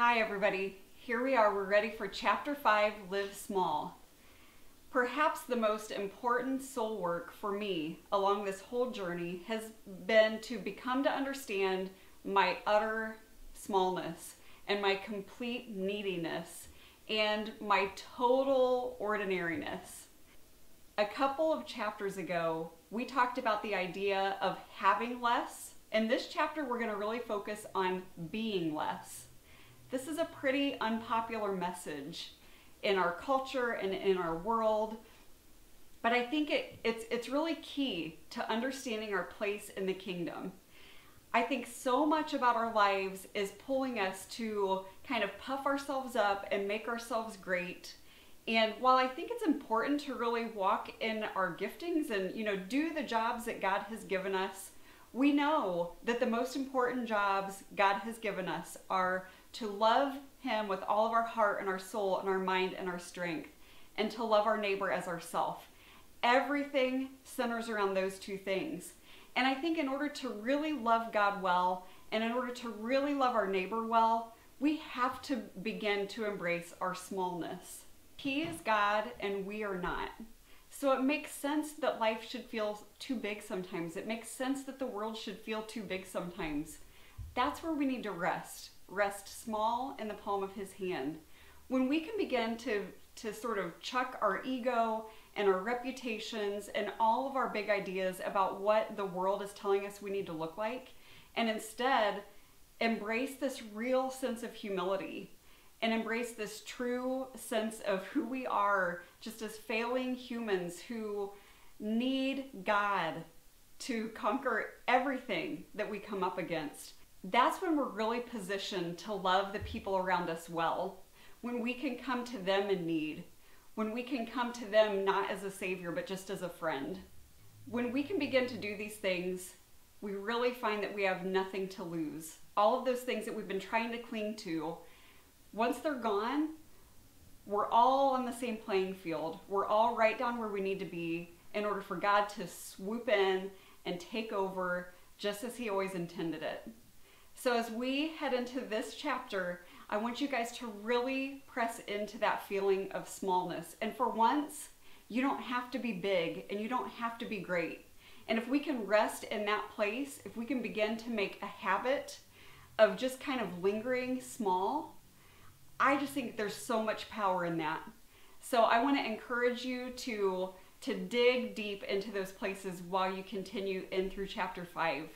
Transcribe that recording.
Hi everybody, here we are, we're ready for Chapter 5, Live Small. Perhaps the most important soul work for me along this whole journey has been to become to understand my utter smallness and my complete neediness and my total ordinariness. A couple of chapters ago, we talked about the idea of having less. In this chapter, we're going to really focus on being less. This is a pretty unpopular message in our culture and in our world, but I think it's really key to understanding our place in the kingdom. I think so much about our lives is pulling us to kind of puff ourselves up and make ourselves great. And while I think it's important to really walk in our giftings and, do the jobs that God has given us, we know that the most important jobs God has given us are to love Him with all of our heart and our soul and our mind and our strength, and to love our neighbor as ourself. Everything centers around those two things. And I think in order to really love God well, and in order to really love our neighbor well, we have to begin to embrace our smallness. He is God and we are not. So it makes sense that life should feel too big sometimes. It makes sense that the world should feel too big sometimes. That's where we need to rest. Rest small in the palm of His hand. When we can begin to sort of chuck our ego and our reputations and all of our big ideas about what the world is telling us we need to look like, and instead embrace this real sense of humility and embrace this true sense of who we are just as failing humans who need God to conquer everything that we come up against. That's when we're really positioned to love the people around us well. When we can come to them in need. When we can come to them not as a savior, but just as a friend. When we can begin to do these things, we really find that we have nothing to lose. All of those things that we've been trying to cling to, once they're gone, we're all on the same playing field. We're all right down where we need to be in order for God to swoop in and take over just as He always intended it. So as we head into this chapter, I want you guys to really press into that feeling of smallness. And for once, you don't have to be big and you don't have to be great. And if we can rest in that place, if we can begin to make a habit of just kind of lingering small, I just think there's so much power in that. So I want to encourage you to dig deep into those places while you continue in through chapter 5.